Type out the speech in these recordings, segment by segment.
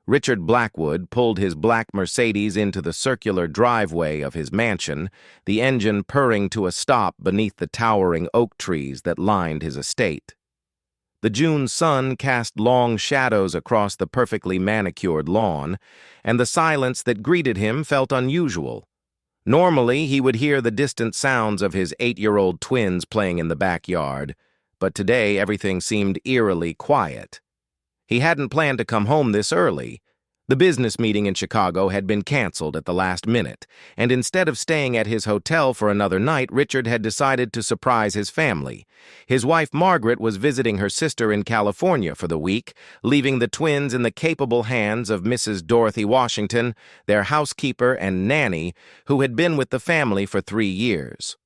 Richard Blackwood pulled his black Mercedes into the circular driveway of his mansion, the engine purring to a stop beneath the towering oak trees that lined his estate. The June sun cast long shadows across the perfectly manicured lawn, and the silence that greeted him felt unusual. Normally, he would hear the distant sounds of his 8-year-old twins playing in the backyard, but today everything seemed eerily quiet. He hadn't planned to come home this early. The business meeting in Chicago had been canceled at the last minute, and instead of staying at his hotel for another night, Richard had decided to surprise his family. His wife Margaret was visiting her sister in California for the week, leaving the twins in the capable hands of Mrs. Dorothy Washington, their housekeeper and nanny, who had been with the family for 3 years.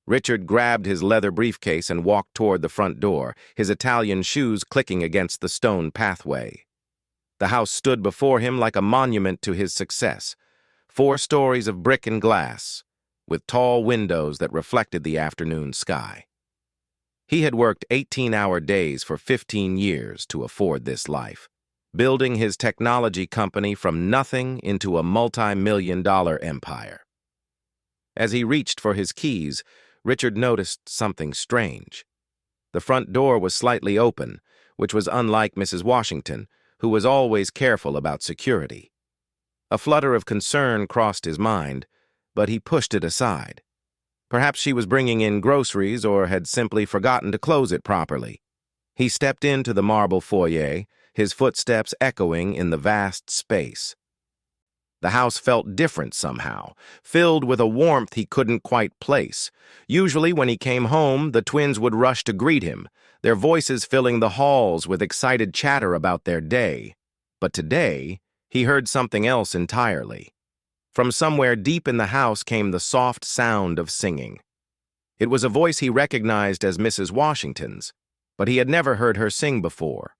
Richard grabbed his leather briefcase and walked toward the front door, his Italian shoes clicking against the stone pathway. The house stood before him like a monument to his success, 4 stories of brick and glass, with tall windows that reflected the afternoon sky. He had worked 18-hour days for 15 years to afford this life, building his technology company from nothing into a multi-million-dollar empire. As he reached for his keys, Richard noticed something strange. The front door was slightly open, which was unlike Mrs. Washington, who was always careful about security. A flutter of concern crossed his mind, but he pushed it aside. Perhaps she was bringing in groceries or had simply forgotten to close it properly. He stepped into the marble foyer, his footsteps echoing in the vast space. The house felt different somehow, filled with a warmth he couldn't quite place. Usually when he came home, the twins would rush to greet him, their voices filling the halls with excited chatter about their day. But today, he heard something else entirely. From somewhere deep in the house came the soft sound of singing. It was a voice he recognized as Mrs. Washington's, but he had never heard her sing before.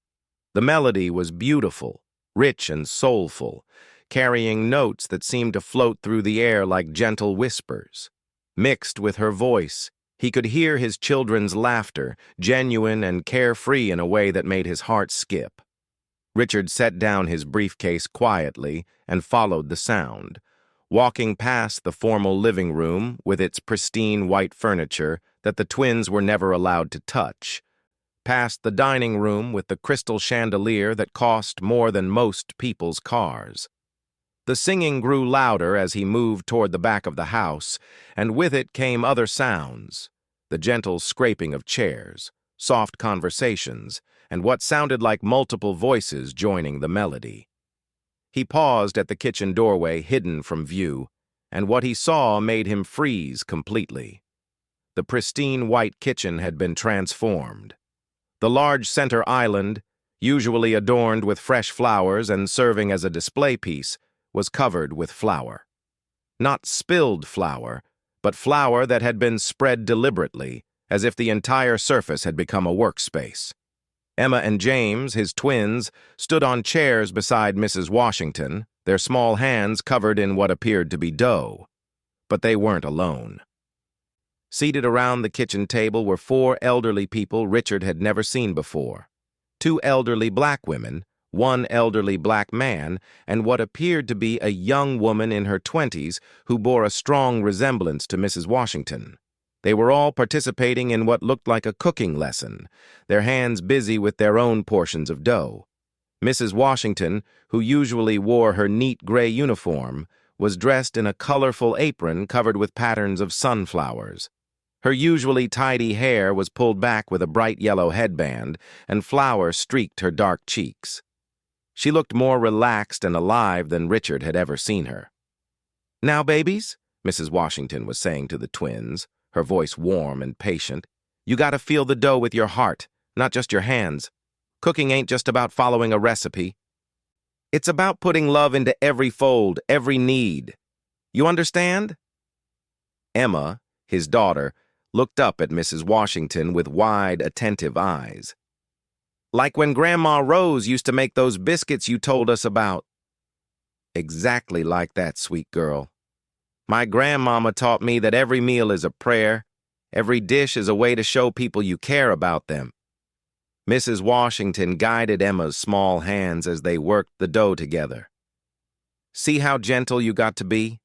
The melody was beautiful, rich and soulful, carrying notes that seemed to float through the air like gentle whispers. Mixed with her voice, he could hear his children's laughter, genuine and carefree in a way that made his heart skip. Richard set down his briefcase quietly and followed the sound, walking past the formal living room with its pristine white furniture that the twins were never allowed to touch, past the dining room with the crystal chandelier that cost more than most people's cars. The singing grew louder as he moved toward the back of the house, and with it came other sounds, the gentle scraping of chairs, soft conversations, and what sounded like multiple voices joining the melody. He paused at the kitchen doorway, hidden from view, and what he saw made him freeze completely. The pristine white kitchen had been transformed. The large center island, usually adorned with fresh flowers and serving as a display piece, was covered with flour. Not spilled flour, but flour that had been spread deliberately, as if the entire surface had become a workspace. Emma and James, his twins, stood on chairs beside Mrs. Washington, their small hands covered in what appeared to be dough. But they weren't alone. Seated around the kitchen table were 4 elderly people Richard had never seen before. 2 elderly black women, 1 elderly black man, and what appeared to be a young woman in her 20s who bore a strong resemblance to Mrs. Washington. They were all participating in what looked like a cooking lesson, their hands busy with their own portions of dough. Mrs. Washington, who usually wore her neat gray uniform, was dressed in a colorful apron covered with patterns of sunflowers. Her usually tidy hair was pulled back with a bright yellow headband, and flowers streaked her dark cheeks. She looked more relaxed and alive than Richard had ever seen her. "Now, babies," Mrs. Washington was saying to the twins, her voice warm and patient, "you gotta feel the dough with your heart, not just your hands. Cooking ain't just about following a recipe. It's about putting love into every fold, every need. You understand?" Emma, his daughter, looked up at Mrs. Washington with wide, attentive eyes. "Like when Grandma Rose used to make those biscuits you told us about." "Exactly like that, sweet girl. My grandmama taught me that every meal is a prayer, every dish is a way to show people you care about them." Mrs. Washington guided Emma's small hands as they worked the dough together. See how gentle you got to be?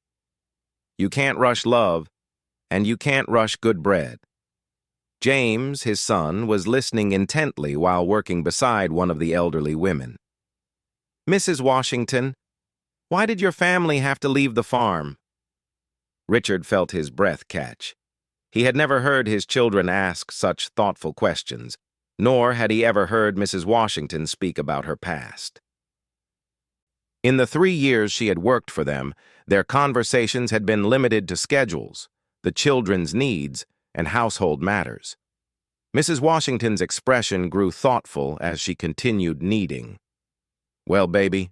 You can't rush love, and you can't rush good bread. James, his son, was listening intently while working beside one of the elderly women. Mrs. Washington, why did your family have to leave the farm? Richard felt his breath catch. He had never heard his children ask such thoughtful questions, nor had he ever heard Mrs. Washington speak about her past. In the 3 years she had worked for them, their conversations had been limited to schedules, the children's needs, and household matters. Mrs. Washington's expression grew thoughtful as she continued kneading. Well, baby,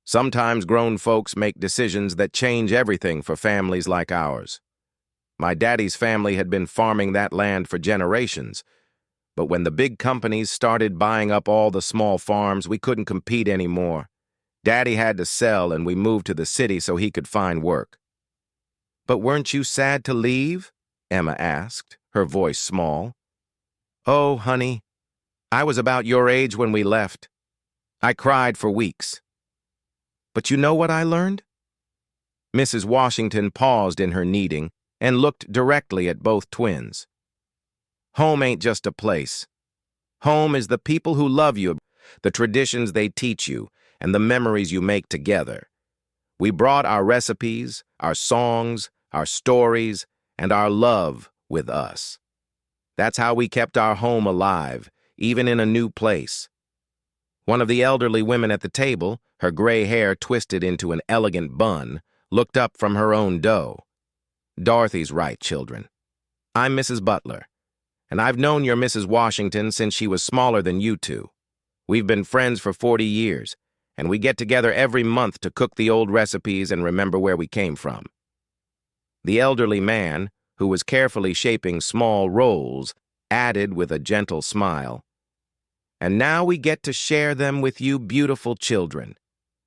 sometimes grown folks make decisions that change everything for families like ours. My daddy's family had been farming that land for generations, but when the big companies started buying up all the small farms, we couldn't compete anymore. Daddy had to sell, and we moved to the city so he could find work. But weren't you sad to leave? Emma asked, her voice small. Oh, honey, I was about your age when we left. I cried for weeks. But you know what I learned? Mrs. Washington paused in her kneading and looked directly at both twins. Home ain't just a place. Home is the people who love you, the traditions they teach you, and the memories you make together. We brought our recipes, our songs, our stories, and our love with us. That's how we kept our home alive, even in a new place. One of the elderly women at the table, her gray hair twisted into an elegant bun, looked up from her own dough. Dorothy's right, children. I'm Mrs. Butler, and I've known your Mrs. Washington since she was smaller than you two. We've been friends for 40 years, and we get together every month to cook the old recipes and remember where we came from. The elderly man, who was carefully shaping small rolls, added with a gentle smile, and now we get to share them with you beautiful children.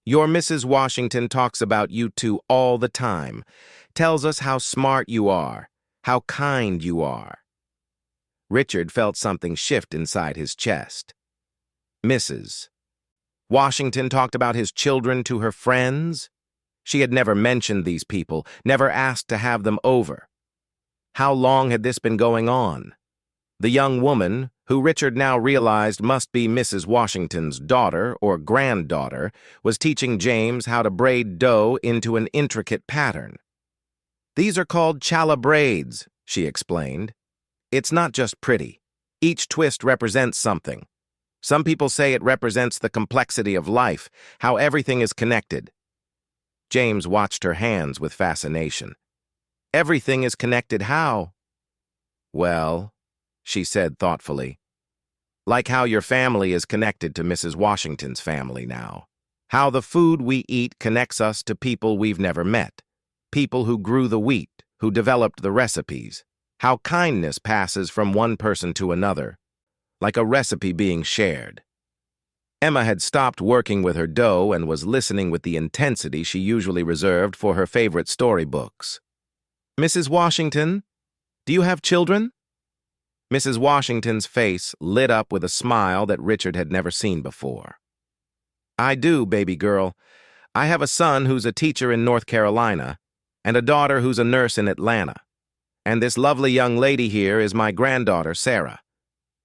Your Mrs. Washington talks about you two all the time, tells us how smart you are, how kind you are. Richard felt something shift inside his chest. Mrs. Washington talked about his children to her friends? She had never mentioned these people, never asked to have them over. How long had this been going on? The young woman, who Richard now realized must be Mrs. Washington's daughter or granddaughter, was teaching James how to braid dough into an intricate pattern. These are called challah braids, she explained. It's not just pretty. Each twist represents something. Some people say it represents the complexity of life, how everything is connected. James watched her hands with fascination. Everything is connected how? Well, she said thoughtfully, like how your family is connected to Mrs. Washington's family now. How the food we eat connects us to people we've never met. People who grew the wheat, who developed the recipes. How kindness passes from one person to another, like a recipe being shared. Emma had stopped working with her dough and was listening with the intensity she usually reserved for her favorite storybooks. Mrs. Washington, do you have children? Mrs. Washington's face lit up with a smile that Richard had never seen before. I do, baby girl. I have a son who's a teacher in North Carolina and a daughter who's a nurse in Atlanta. And this lovely young lady here is my granddaughter, Sarah.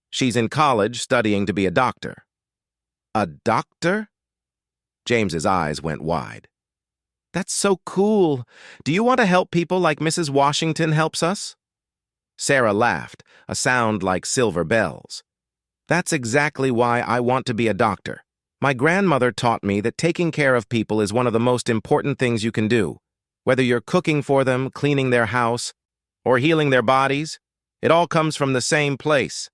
She's in college studying to be a doctor. A doctor? James's eyes went wide. That's so cool. Do you want to help people like Mrs. Washington helps us? Sarah laughed, a sound like silver bells. That's exactly why I want to be a doctor. My grandmother taught me that taking care of people is one of the most important things you can do. Whether you're cooking for them, cleaning their house, or healing their bodies, it all comes from the same place.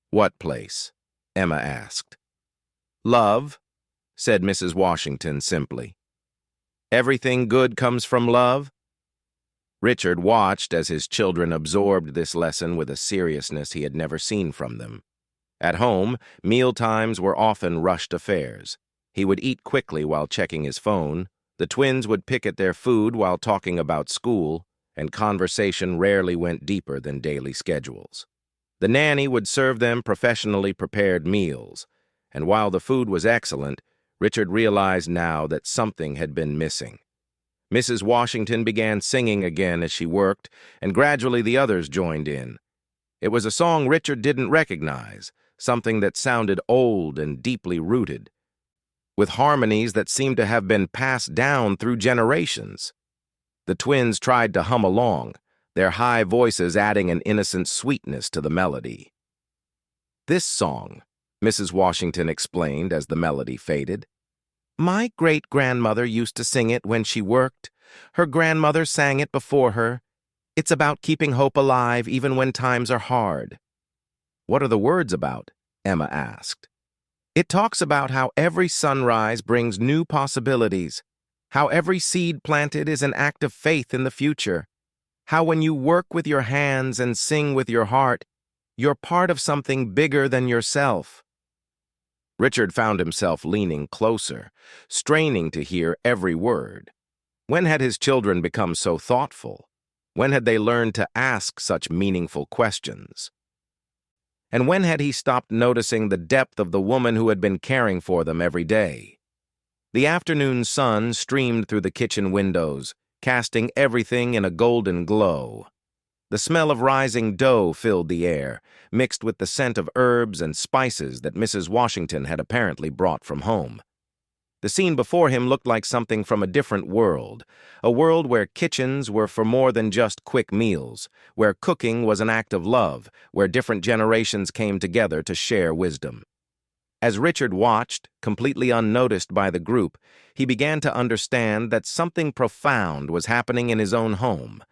What place? Emma asked. Love, said Mrs. Washington simply. Everything good comes from love? Richard watched as his children absorbed this lesson with a seriousness he had never seen from them. At home, mealtimes were often rushed affairs. He would eat quickly while checking his phone, the twins would pick at their food while talking about school, and conversation rarely went deeper than daily schedules. The nanny would serve them professionally prepared meals, and while the food was excellent, Richard realized now that something had been missing. Mrs. Washington began singing again as she worked, and gradually the others joined in. It was a song Richard didn't recognize, something that sounded old and deeply rooted, with harmonies that seemed to have been passed down through generations. The twins tried to hum along, their high voices adding an innocent sweetness to the melody. "This song," Mrs. Washington explained as the melody faded, "my great-grandmother used to sing it when she worked. Her grandmother sang it before her. It's about keeping hope alive even when times are hard." "What are the words about?" Emma asked. "It talks about how every sunrise brings new possibilities, how every seed planted is an act of faith in the future, how when you work with your hands and sing with your heart, you're part of something bigger than yourself." Richard found himself leaning closer, straining to hear every word. When had his children become so thoughtful? When had they learned to ask such meaningful questions? And when had he stopped noticing the depth of the woman who had been caring for them every day? The afternoon sun streamed through the kitchen windows, casting everything in a golden glow. The smell of rising dough filled the air, mixed with the scent of herbs and spices that Mrs. Washington had apparently brought from home. The scene before him looked like something from a different world, a world where kitchens were for more than just quick meals, where cooking was an act of love, where different generations came together to share wisdom. As Richard watched, completely unnoticed by the group, he began to understand that something profound was happening in his own home.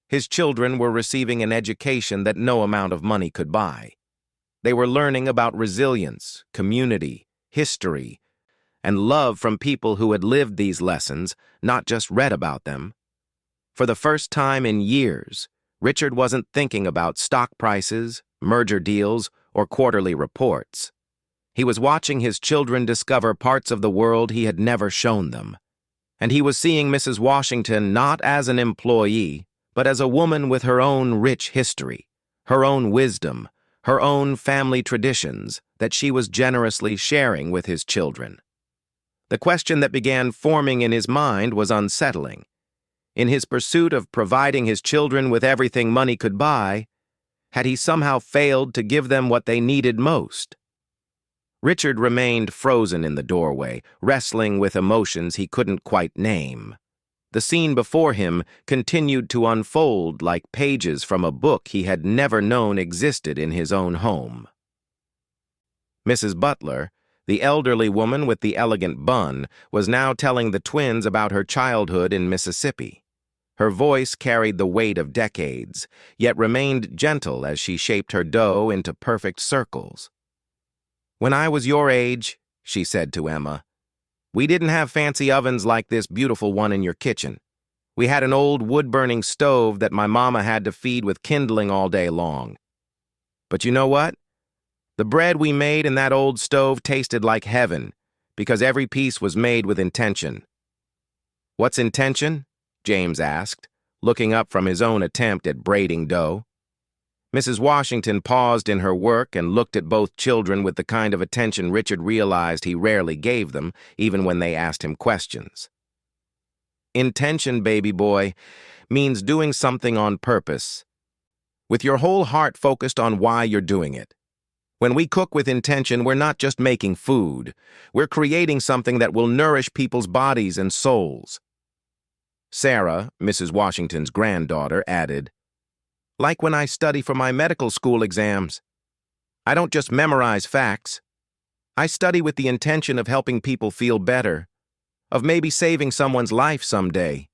His children were receiving an education that no amount of money could buy. They were learning about resilience, community, history, and love from people who had lived these lessons, not just read about them. For the first time in years, Richard wasn't thinking about stock prices, merger deals, or quarterly reports. He was watching his children discover parts of the world he had never shown them. And he was seeing Mrs. Washington not as an employee, but as a woman with her own rich history, her own wisdom, her own family traditions that she was generously sharing with his children. The question that began forming in his mind was unsettling. In his pursuit of providing his children with everything money could buy, had he somehow failed to give them what they needed most? Richard remained frozen in the doorway, wrestling with emotions he couldn't quite name. The scene before him continued to unfold like pages from a book he had never known existed in his own home. Mrs. Butler, the elderly woman with the elegant bun, was now telling the twins about her childhood in Mississippi. Her voice carried the weight of decades, yet remained gentle as she shaped her dough into perfect circles. "When I was your age," she said to Emma, "we didn't have fancy ovens like this beautiful one in your kitchen. We had an old wood-burning stove that my mama had to feed with kindling all day long. But you know what? The bread we made in that old stove tasted like heaven, because every piece was made with intention." "What's intention?" James asked, looking up from his own attempt at braiding dough. Mrs. Washington paused in her work and looked at both children with the kind of attention Richard realized he rarely gave them, even when they asked him questions. "Intention, baby boy, means doing something on purpose, with your whole heart focused on why you're doing it. When we cook with intention, we're not just making food. We're creating something that will nourish people's bodies and souls." Sarah, Mrs. Washington's granddaughter, added, "Like when I study for my medical school exams. I don't just memorize facts. I study with the intention of helping people feel better, of maybe saving someone's life someday.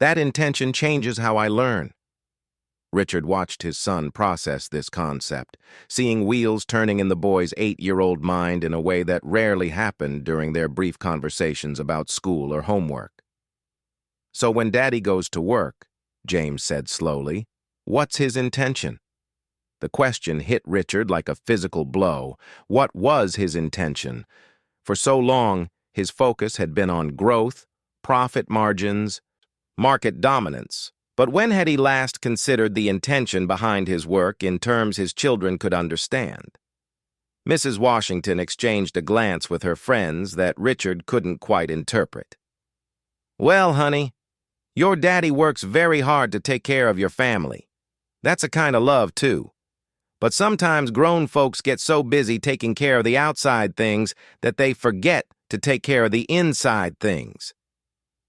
That intention changes how I learn." Richard watched his son process this concept, seeing wheels turning in the boy's 8-year-old mind in a way that rarely happened during their brief conversations about school or homework. "So when Daddy goes to work," James said slowly, "what's his intention?" The question hit Richard like a physical blow. What was his intention? For so long, his focus had been on growth, profit margins, market dominance. But when had he last considered the intention behind his work in terms his children could understand? Mrs. Washington exchanged a glance with her friends that Richard couldn't quite interpret. "Well, honey, your daddy works very hard to take care of your family. That's a kind of love, too. But sometimes grown folks get so busy taking care of the outside things that they forget to take care of the inside things."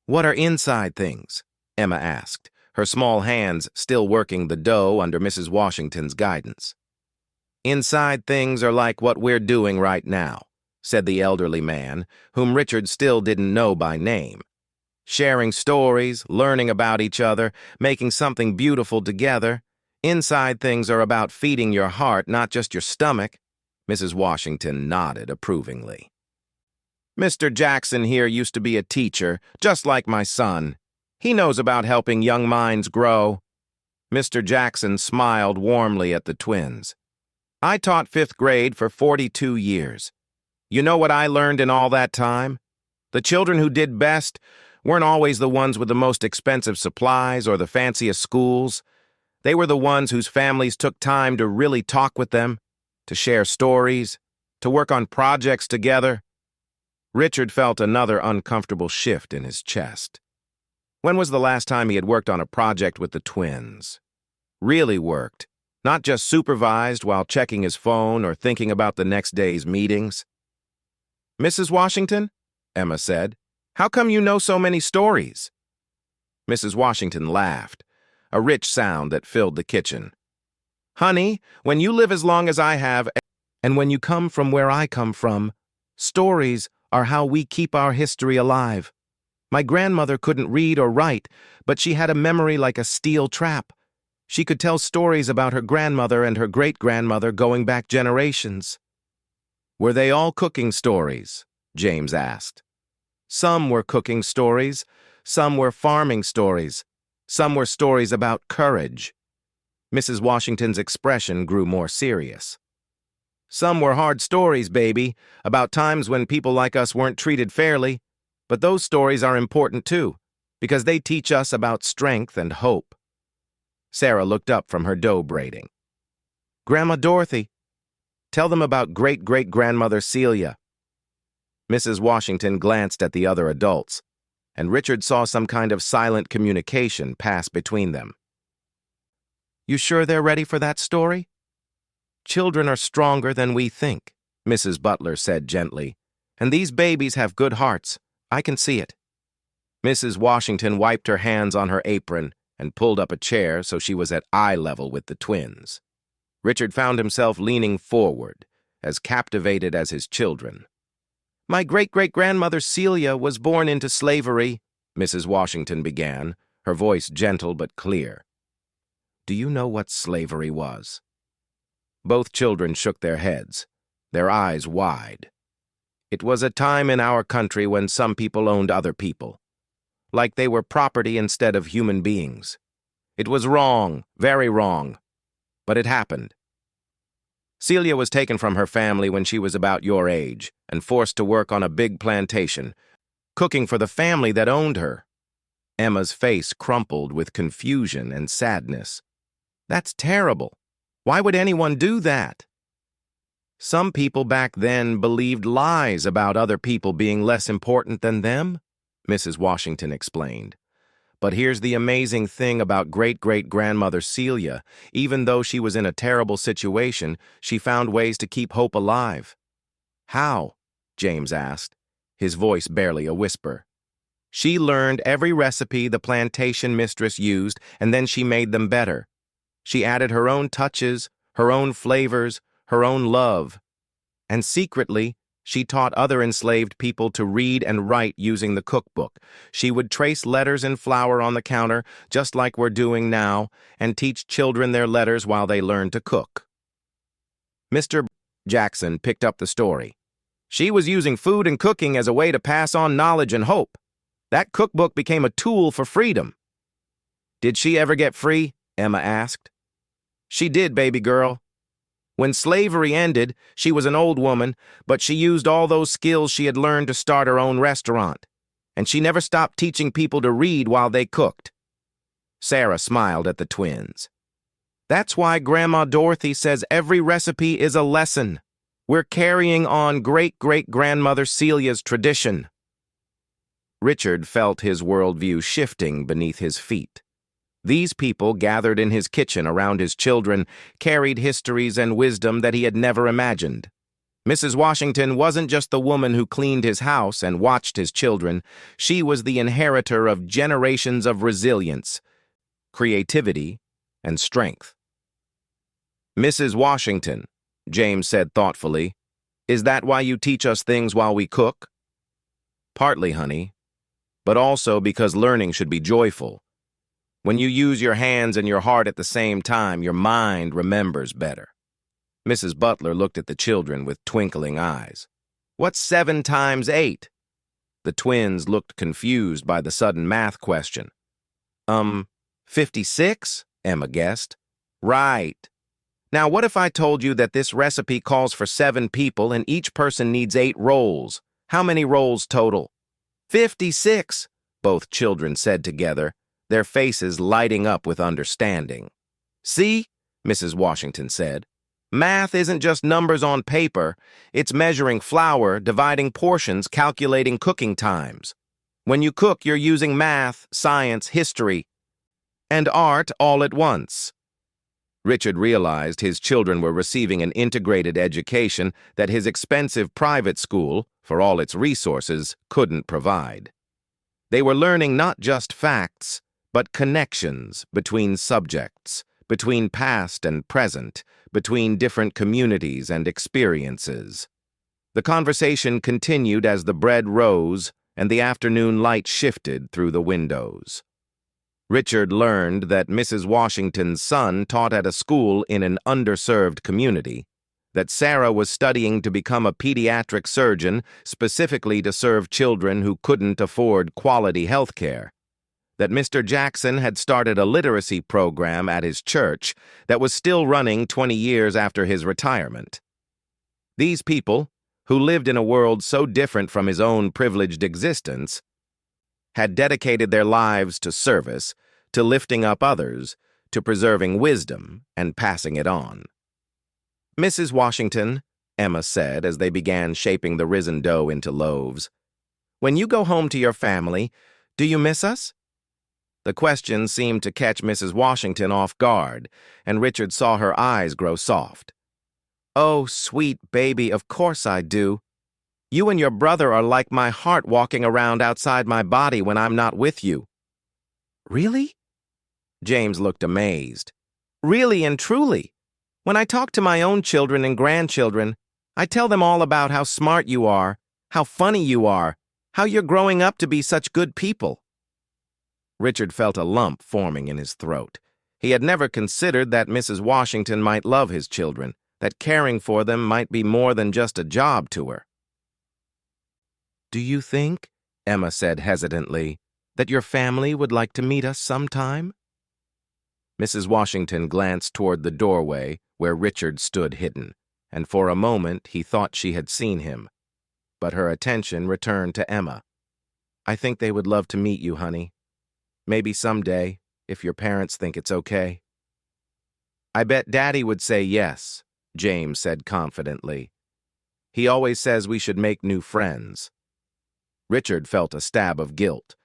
"What are inside things?" Emma asked, her small hands still working the dough under Mrs. Washington's guidance. "Inside things are like what we're doing right now," said the elderly man, whom Richard still didn't know by name. "Sharing stories, learning about each other, making something beautiful together. Inside things are about feeding your heart, not just your stomach." Mrs. Washington nodded approvingly. "Mr. Jackson here used to be a teacher, just like my son. He knows about helping young minds grow." Mr. Jackson smiled warmly at the twins. "I taught 5th grade for 42 years. You know what I learned in all that time? The children who did best weren't always the ones with the most expensive supplies or the fanciest schools. They were the ones whose families took time to really talk with them, to share stories, to work on projects together." Richard felt another uncomfortable shift in his chest. When was the last time he had worked on a project with the twins? Really worked, not just supervised while checking his phone or thinking about the next day's meetings. "Mrs. Washington," Emma said, "how come you know so many stories?" Mrs. Washington laughed, a rich sound that filled the kitchen. "Honey, when you live as long as I have, and when you come from where I come from, stories are how we keep our history alive. My grandmother couldn't read or write, but she had a memory like a steel trap. She could tell stories about her grandmother and her great-grandmother going back generations." "Were they all cooking stories?" James asked. "Some were cooking stories, some were farming stories, some were stories about courage." Mrs. Washington's expression grew more serious. "Some were hard stories, baby, about times when people like us weren't treated fairly. But those stories are important too, because they teach us about strength and hope." Sarah looked up from her dough braiding. "Grandma Dorothy, tell them about great-great-grandmother Celia." Mrs. Washington glanced at the other adults, and Richard saw some kind of silent communication pass between them. "You sure they're ready for that story?" "Children are stronger than we think," Mrs. Butler said gently, "and these babies have good hearts. I can see it." Mrs. Washington wiped her hands on her apron and pulled up a chair so she was at eye level with the twins. Richard found himself leaning forward, as captivated as his children. "My great-great-grandmother Celia was born into slavery," Mrs. Washington began, her voice gentle but clear. "Do you know what slavery was?" Both children shook their heads, their eyes wide. "It was a time in our country when some people owned other people, like they were property instead of human beings. It was wrong, very wrong, but it happened. Celia was taken from her family when she was about your age and forced to work on a big plantation, cooking for the family that owned her." Emma's face crumpled with confusion and sadness. "That's terrible. Why would anyone do that?" "Some people back then believed lies about other people being less important than them," Mrs. Washington explained. "But here's the amazing thing about great-great-grandmother Celia. Even though she was in a terrible situation, she found ways to keep hope alive." "How?" James asked, his voice barely a whisper. "She learned every recipe the plantation mistress used, and then she made them better. She added her own touches, her own flavors, her own love. And secretly, she taught other enslaved people to read and write using the cookbook. She would trace letters in flour on the counter, just like we're doing now, and teach children their letters while they learned to cook." Mr. Jackson picked up the story. "She was using food and cooking as a way to pass on knowledge and hope. That cookbook became a tool for freedom." "Did she ever get free?" Emma asked. "She did, baby girl. When slavery ended, she was an old woman, but she used all those skills she had learned to start her own restaurant. And she never stopped teaching people to read while they cooked." Sarah smiled at the twins. That's why Grandma Dorothy says every recipe is a lesson. We're carrying on great-great-grandmother Celia's tradition. Richard felt his worldview shifting beneath his feet. These people gathered in his kitchen around his children carried histories and wisdom that he had never imagined. Mrs. Washington wasn't just the woman who cleaned his house and watched his children. She was the inheritor of generations of resilience, creativity, and strength. Mrs. Washington, James said thoughtfully, is that why you teach us things while we cook? Partly, honey, but also because learning should be joyful. When you use your hands and your heart at the same time, your mind remembers better. Mrs. Butler looked at the children with twinkling eyes. What's 7 times 8? The twins looked confused by the sudden math question. 56? Emma guessed. Right. Now, what if I told you that this recipe calls for 7 people and each person needs 8 rolls? How many rolls total? 56, both children said together, their faces lighting up with understanding. See, Mrs. Washington said, math isn't just numbers on paper. It's measuring flour, dividing portions, calculating cooking times. When you cook, you're using math, science, history, and art all at once. Richard realized his children were receiving an integrated education that his expensive private school, for all its resources, couldn't provide. They were learning not just facts, but connections between subjects, between past and present, between different communities and experiences. The conversation continued as the bread rose and the afternoon light shifted through the windows. Richard learned that Mrs. Washington's son taught at a school in an underserved community, that Sarah was studying to become a pediatric surgeon specifically to serve children who couldn't afford quality health care, that Mr. Jackson had started a literacy program at his church that was still running 20 years after his retirement. These people, who lived in a world so different from his own privileged existence, had dedicated their lives to service, to lifting up others, to preserving wisdom and passing it on. Mrs. Washington, Emma said as they began shaping the risen dough into loaves, when you go home to your family, do you miss us? The question seemed to catch Mrs. Washington off guard, and Richard saw her eyes grow soft. Oh, sweet baby, of course I do. You and your brother are like my heart walking around outside my body when I'm not with you. Really? James looked amazed. Really and truly. When I talk to my own children and grandchildren, I tell them all about how smart you are, how funny you are, how you're growing up to be such good people. Richard felt a lump forming in his throat. He had never considered that Mrs. Washington might love his children, that caring for them might be more than just a job to her. Do you think, Emma said hesitantly, that your family would like to meet us sometime? Mrs. Washington glanced toward the doorway where Richard stood hidden, and for a moment he thought she had seen him. But her attention returned to Emma. I think they would love to meet you, honey. Maybe someday, if your parents think it's okay. I bet Daddy would say yes, James said confidently. He always says we should make new friends. Richard felt a stab of guilt.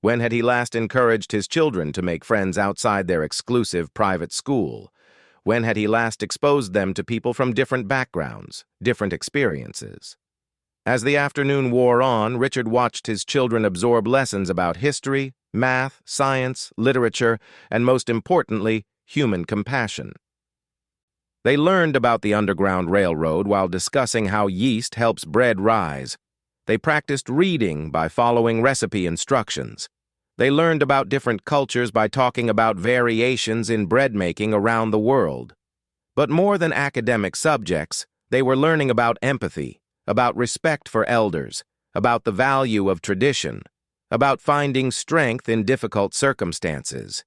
When had he last encouraged his children to make friends outside their exclusive private school? When had he last exposed them to people from different backgrounds, different experiences? As the afternoon wore on, Richard watched his children absorb lessons about history, math, science, literature, and most importantly, human compassion. They learned about the Underground Railroad while discussing how yeast helps bread rise. They practiced reading by following recipe instructions. They learned about different cultures by talking about variations in bread making around the world. But more than academic subjects, they were learning about empathy, about respect for elders, about the value of tradition, about finding strength in difficult circumstances.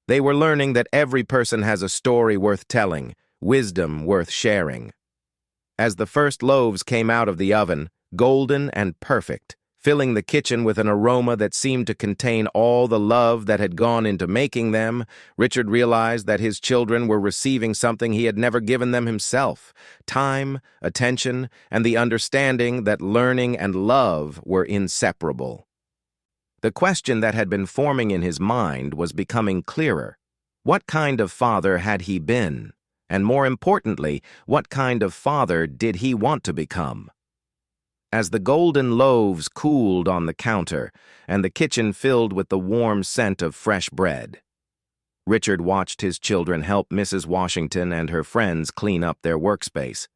They were learning that every person has a story worth telling, wisdom worth sharing. As the first loaves came out of the oven, golden and perfect, filling the kitchen with an aroma that seemed to contain all the love that had gone into making them. Richard realized that his children were receiving something he had never given them himself: time, attention, and the understanding that learning and love were inseparable. The question that had been forming in his mind was becoming clearer. What kind of father had he been? And more importantly, what kind of father did he want to become? As the golden loaves cooled on the counter and the kitchen filled with the warm scent of fresh bread, Richard watched his children help Mrs. Washington and her friends clean up their workspace.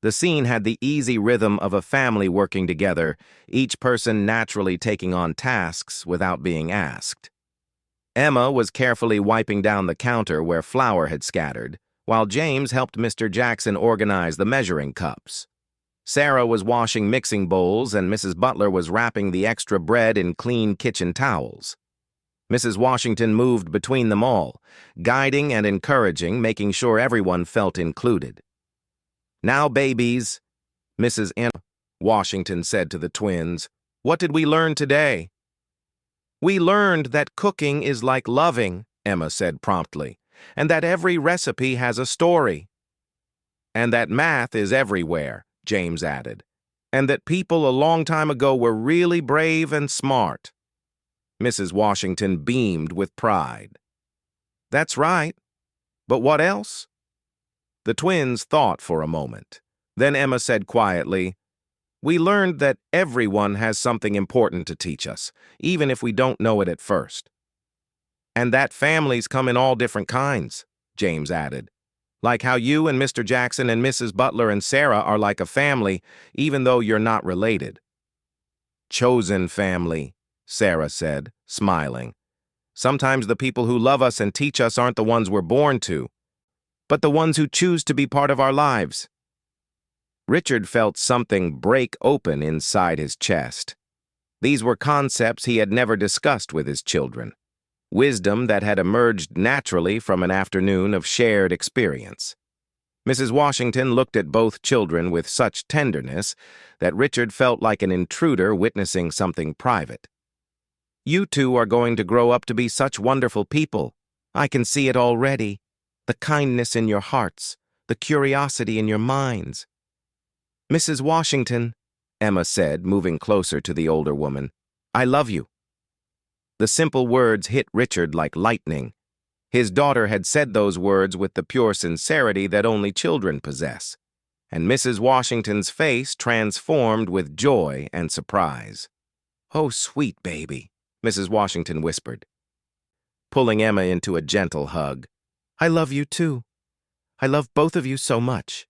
The scene had the easy rhythm of a family working together, each person naturally taking on tasks without being asked. Emma was carefully wiping down the counter where flour had scattered, while James helped Mr. Jackson organize the measuring cups. Sarah was washing mixing bowls, and Mrs. Butler was wrapping the extra bread in clean kitchen towels. Mrs. Washington moved between them all, guiding and encouraging, making sure everyone felt included. "Now, babies," Mrs. Washington said to the twins, "what did we learn today?" "We learned that cooking is like loving," Emma said promptly, "and that every recipe has a story." "And that math is everywhere," James added, "and that people a long time ago were really brave and smart." Mrs. Washington beamed with pride. "That's right. But what else?" The twins thought for a moment. Then Emma said quietly, "We learned that everyone has something important to teach us, even if we don't know it at first." "And that families come in all different kinds," James added. "Like how you and Mr. Jackson and Mrs. Butler and Sarah are like a family, even though you're not related." "Chosen family," Sarah said, smiling. "Sometimes the people who love us and teach us aren't the ones we're born to, but the ones who choose to be part of our lives." Richard felt something break open inside his chest. These were concepts he had never discussed with his children. Wisdom that had emerged naturally from an afternoon of shared experience. Mrs. Washington looked at both children with such tenderness that Richard felt like an intruder witnessing something private. "You two are going to grow up to be such wonderful people. I can see it already. The kindness in your hearts, the curiosity in your minds." "Mrs. Washington," Emma said, moving closer to the older woman, "I love you." The simple words hit Richard like lightning. His daughter had said those words with the pure sincerity that only children possess, and Mrs. Washington's face transformed with joy and surprise. "Oh, sweet baby," Mrs. Washington whispered, pulling Emma into a gentle hug. "I love you too. I love both of you so much."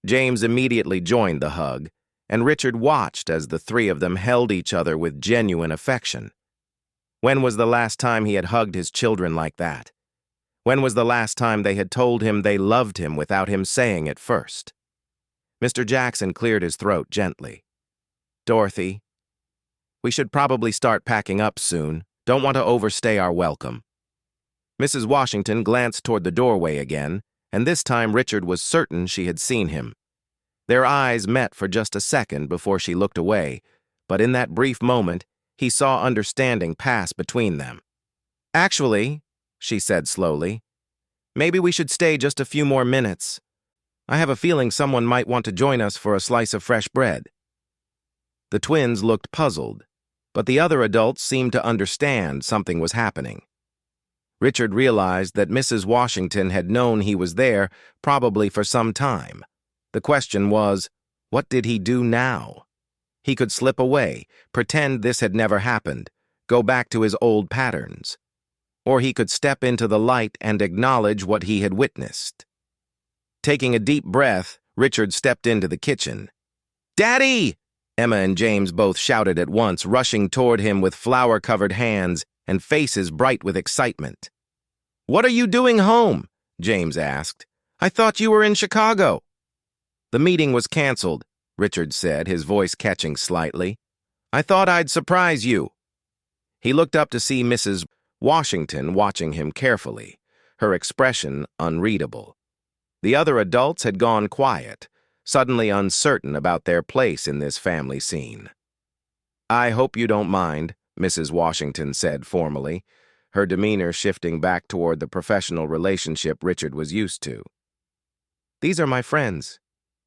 James immediately joined the hug, and Richard watched as the three of them held each other with genuine affection. When was the last time he had hugged his children like that? When was the last time they had told him they loved him without him saying it first? Mr. Jackson cleared his throat gently. "Dorothy, we should probably start packing up soon. Don't want to overstay our welcome." Mrs. Washington glanced toward the doorway again, and this time Richard was certain she had seen him. Their eyes met for just a second before she looked away, but in that brief moment, he saw understanding pass between them. "Actually," she said slowly, "maybe we should stay just a few more minutes. I have a feeling someone might want to join us for a slice of fresh bread." The twins looked puzzled, but the other adults seemed to understand something was happening. Richard realized that Mrs. Washington had known he was there probably for some time. The question was, what did he do now? He could slip away, pretend this had never happened, go back to his old patterns. Or he could step into the light and acknowledge what he had witnessed. Taking a deep breath, Richard stepped into the kitchen. "Daddy!" Emma and James both shouted at once, rushing toward him with flour-covered hands and faces bright with excitement. "What are you doing home?" James asked. "I thought you were in Chicago." "The meeting was canceled," Richard said, his voice catching slightly. "I thought I'd surprise you." He looked up to see Mrs. Washington watching him carefully, her expression unreadable. The other adults had gone quiet, suddenly uncertain about their place in this family scene. I hope you don't mind, Mrs. Washington said formally, her demeanor shifting back toward the professional relationship Richard was used to. These are my friends.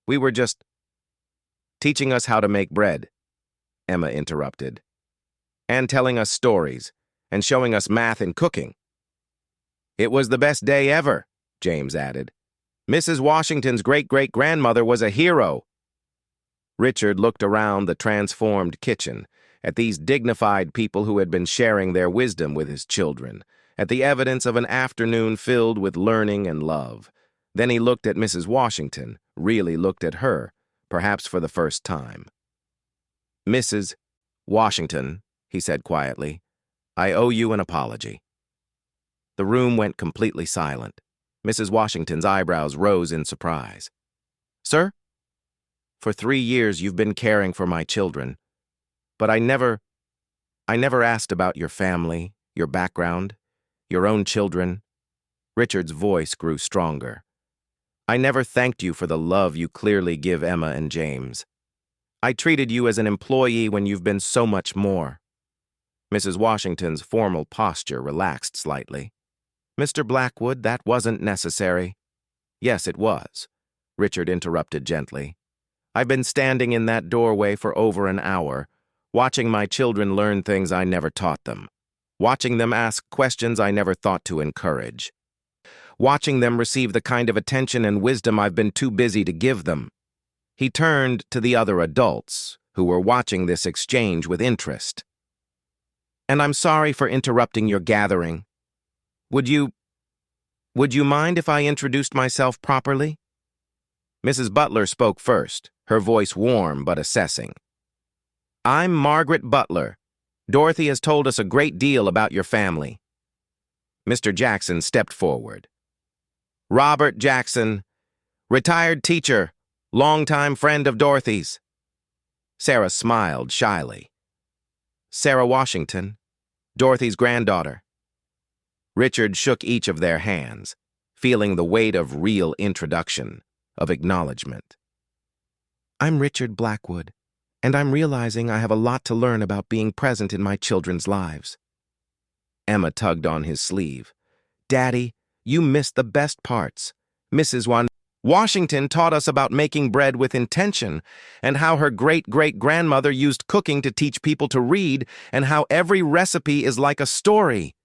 We were just teaching us how to make bread, Emma interrupted, and telling us stories, and showing us math and cooking. It was the best day ever, James added. Mrs. Washington's great-great-grandmother was a hero. Richard looked around the transformed kitchen, at these dignified people who had been sharing their wisdom with his children, at the evidence of an afternoon filled with learning and love. Then he looked at Mrs. Washington, really looked at her, perhaps for the first time. Mrs. Washington, he said quietly, I owe you an apology. The room went completely silent. Mrs. Washington's eyebrows rose in surprise. Sir? For 3 years you've been caring for my children, but I never asked about your family, your background, your own children. Richard's voice grew stronger. I never thanked you for the love you clearly give Emma and James. I treated you as an employee when you've been so much more. Mrs. Washington's formal posture relaxed slightly. Mr. Blackwood, that wasn't necessary. Yes, it was, Richard interrupted gently. I've been standing in that doorway for over an hour, watching my children learn things I never taught them, watching them ask questions I never thought to encourage, watching them receive the kind of attention and wisdom I've been too busy to give them. He turned to the other adults, who were watching this exchange with interest. And I'm sorry for interrupting your gathering. Would you mind if I introduced myself properly? Mrs. Butler spoke first, her voice warm but assessing. I'm Margaret Butler. Dorothy has told us a great deal about your family. Mr. Jackson stepped forward. Robert Jackson, retired teacher, longtime friend of Dorothy's. Sarah smiled shyly. Sarah Washington, Dorothy's granddaughter. Richard shook each of their hands, feeling the weight of real introduction, of acknowledgement. I'm Richard Blackwood, and I'm realizing I have a lot to learn about being present in my children's lives. Emma tugged on his sleeve. Daddy, you missed the best parts. Mrs. Washington taught us about making bread with intention, and how her great-great-grandmother used cooking to teach people to read, and how every recipe is like a story.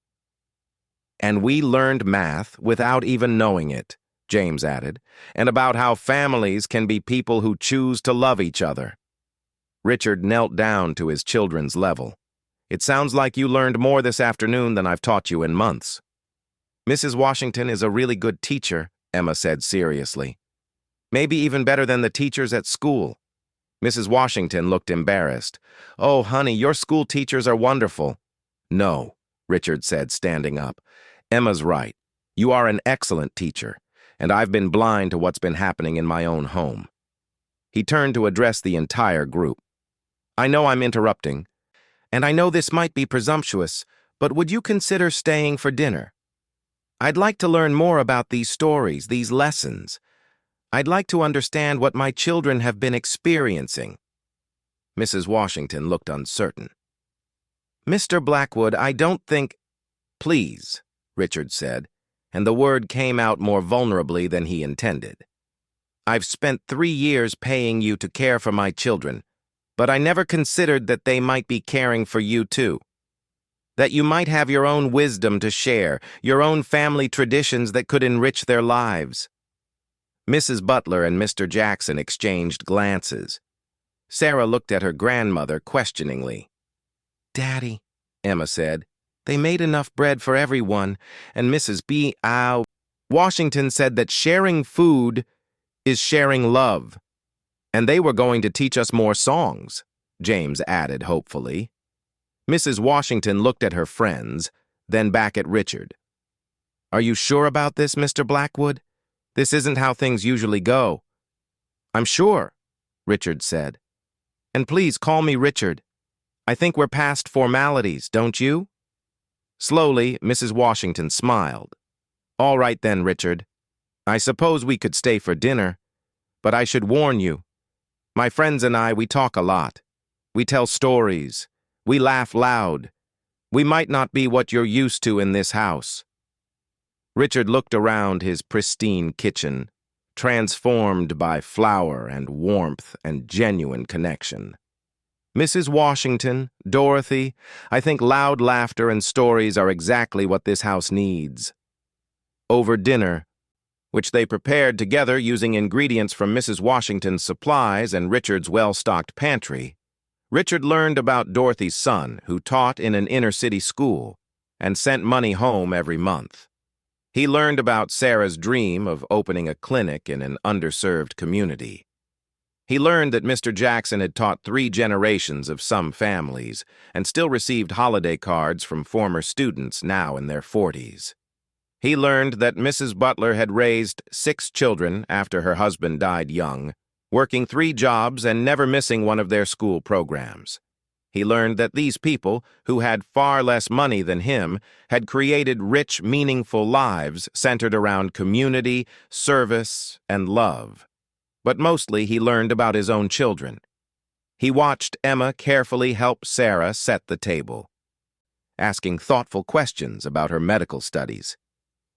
And we learned math without even knowing it, James added, and about how families can be people who choose to love each other. Richard knelt down to his children's level. It sounds like you learned more this afternoon than I've taught you in months. Mrs. Washington is a really good teacher, Emma said seriously. Maybe even better than the teachers at school. Mrs. Washington looked embarrassed. Oh, honey, your school teachers are wonderful. No, Richard said, standing up. Emma's right. You are an excellent teacher, and I've been blind to what's been happening in my own home. He turned to address the entire group. I know I'm interrupting, and I know this might be presumptuous, but would you consider staying for dinner? I'd like to learn more about these stories, these lessons. I'd like to understand what my children have been experiencing. Mrs. Washington looked uncertain. Mr. Blackwood, I don't think— Please, Richard said, and the word came out more vulnerably than he intended. I've spent 3 years paying you to care for my children, but I never considered that they might be caring for you too. That you might have your own wisdom to share, your own family traditions that could enrich their lives. Mrs. Butler and Mr. Jackson exchanged glances. Sarah looked at her grandmother questioningly. Daddy, Emma said, they made enough bread for everyone, and Mrs. Washington said that sharing food is sharing love. And they were going to teach us more songs, James added hopefully. Mrs. Washington looked at her friends, then back at Richard. Are you sure about this, Mr. Blackwood? This isn't how things usually go. I'm sure, Richard said. And please call me Richard. I think we're past formalities, don't you? Slowly, Mrs. Washington smiled. All right then, Richard. I suppose we could stay for dinner, but I should warn you. My friends and I, we talk a lot. We tell stories. We laugh loud. We might not be what you're used to in this house." Richard looked around his pristine kitchen, transformed by flour and warmth and genuine connection. "Mrs. Washington, Dorothy, I think loud laughter and stories are exactly what this house needs." Over dinner, which they prepared together using ingredients from Mrs. Washington's supplies and Richard's well-stocked pantry, Richard learned about Dorothy's son, who taught in an inner-city school and sent money home every month. He learned about Sarah's dream of opening a clinic in an underserved community. He learned that Mr. Jackson had taught 3 generations of some families and still received holiday cards from former students now in their 40s. He learned that Mrs. Butler had raised 6 children after her husband died young, working 3 jobs and never missing one of their school programs. He learned that these people, who had far less money than him, had created rich, meaningful lives centered around community, service, and love. But mostly he learned about his own children. He watched Emma carefully help Sarah set the table, asking thoughtful questions about her medical studies.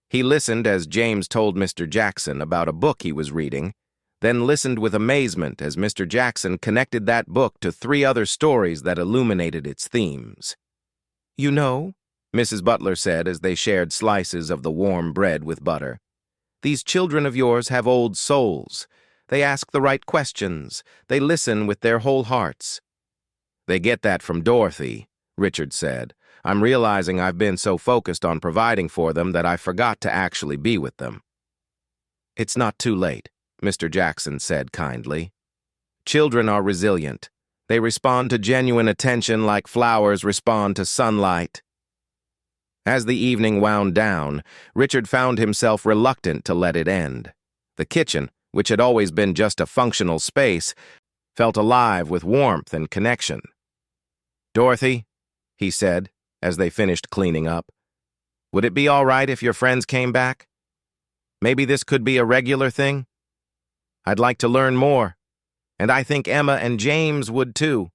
He listened as James told Mr. Jackson about a book he was reading, then listened with amazement as Mr. Jackson connected that book to 3 other stories that illuminated its themes. "You know," Mrs. Butler said as they shared slices of the warm bread with butter, "these children of yours have old souls. They ask the right questions. They listen with their whole hearts." "They get that from Dorothy," Richard said. "I'm realizing I've been so focused on providing for them that I forgot to actually be with them." "It's not too late," Mr. Jackson said kindly. "Children are resilient. They respond to genuine attention like flowers respond to sunlight." As the evening wound down, Richard found himself reluctant to let it end. The kitchen, which had always been just a functional space, felt alive with warmth and connection. "Dorothy," he said, as they finished cleaning up, "would it be all right if your friends came back? Maybe this could be a regular thing? I'd like to learn more, and I think Emma and James would too."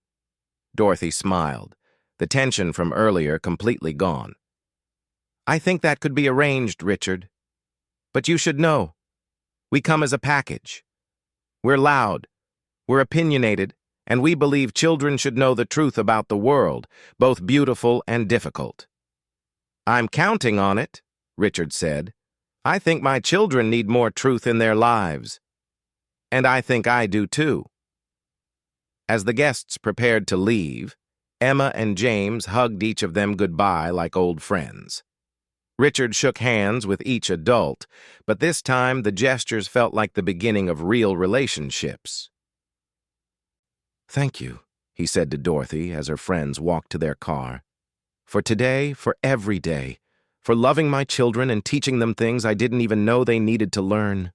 Dorothy smiled, the tension from earlier completely gone. "I think that could be arranged, Richard. But you should know, we come as a package. We're loud, we're opinionated, and we believe children should know the truth about the world, both beautiful and difficult." "I'm counting on it," Richard said. "I think my children need more truth in their lives. And I think I do too." As the guests prepared to leave, Emma and James hugged each of them goodbye like old friends. Richard shook hands with each adult, but this time the gestures felt like the beginning of real relationships. "Thank you," he said to Dorothy as her friends walked to their car. "For today, for every day, for loving my children and teaching them things I didn't even know they needed to learn."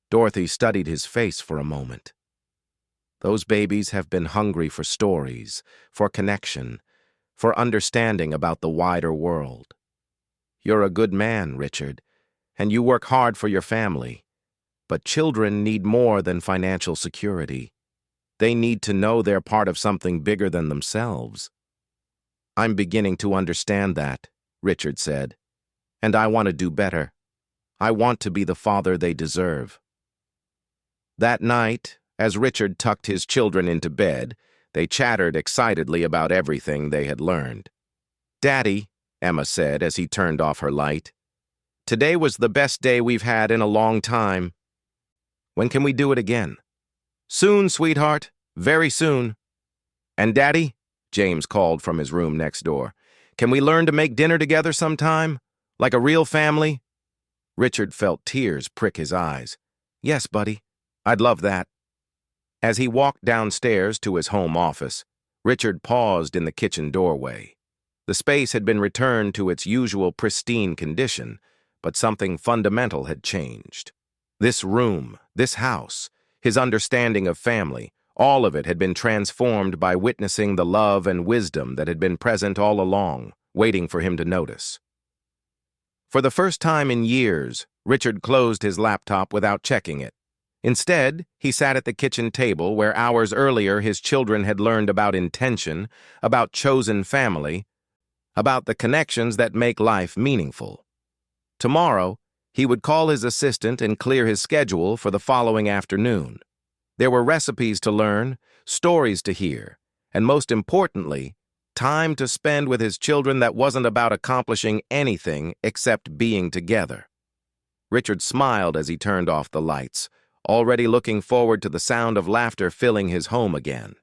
Dorothy studied his face for a moment. "Those babies have been hungry for stories, for connection, for understanding about the wider world. You're a good man, Richard, and you work hard for your family. But children need more than financial security. They need to know they're part of something bigger than themselves." "I'm beginning to understand that," Richard said, "and I want to do better. I want to be the father they deserve." That night, as Richard tucked his children into bed, they chattered excitedly about everything they had learned. "Daddy," Emma said as he turned off her light, "today was the best day we've had in a long time. When can we do it again?" "Soon, sweetheart. Very soon." "And Daddy," James called from his room next door, "can we learn to make dinner together sometime? Like a real family?" Richard felt tears prick his eyes. "Yes, buddy. I'd love that." As he walked downstairs to his home office, Richard paused in the kitchen doorway. The space had been returned to its usual pristine condition, but something fundamental had changed. This room, this house, his understanding of family, all of it had been transformed by witnessing the love and wisdom that had been present all along, waiting for him to notice. For the first time in years, Richard closed his laptop without checking it. Instead, he sat at the kitchen table where hours earlier his children had learned about intention, about chosen family, about the connections that make life meaningful. Tomorrow, he would call his assistant and clear his schedule for the following afternoon. There were recipes to learn, stories to hear, and most importantly, time to spend with his children that wasn't about accomplishing anything except being together. Richard smiled as he turned off the lights, already looking forward to the sound of laughter filling his home again.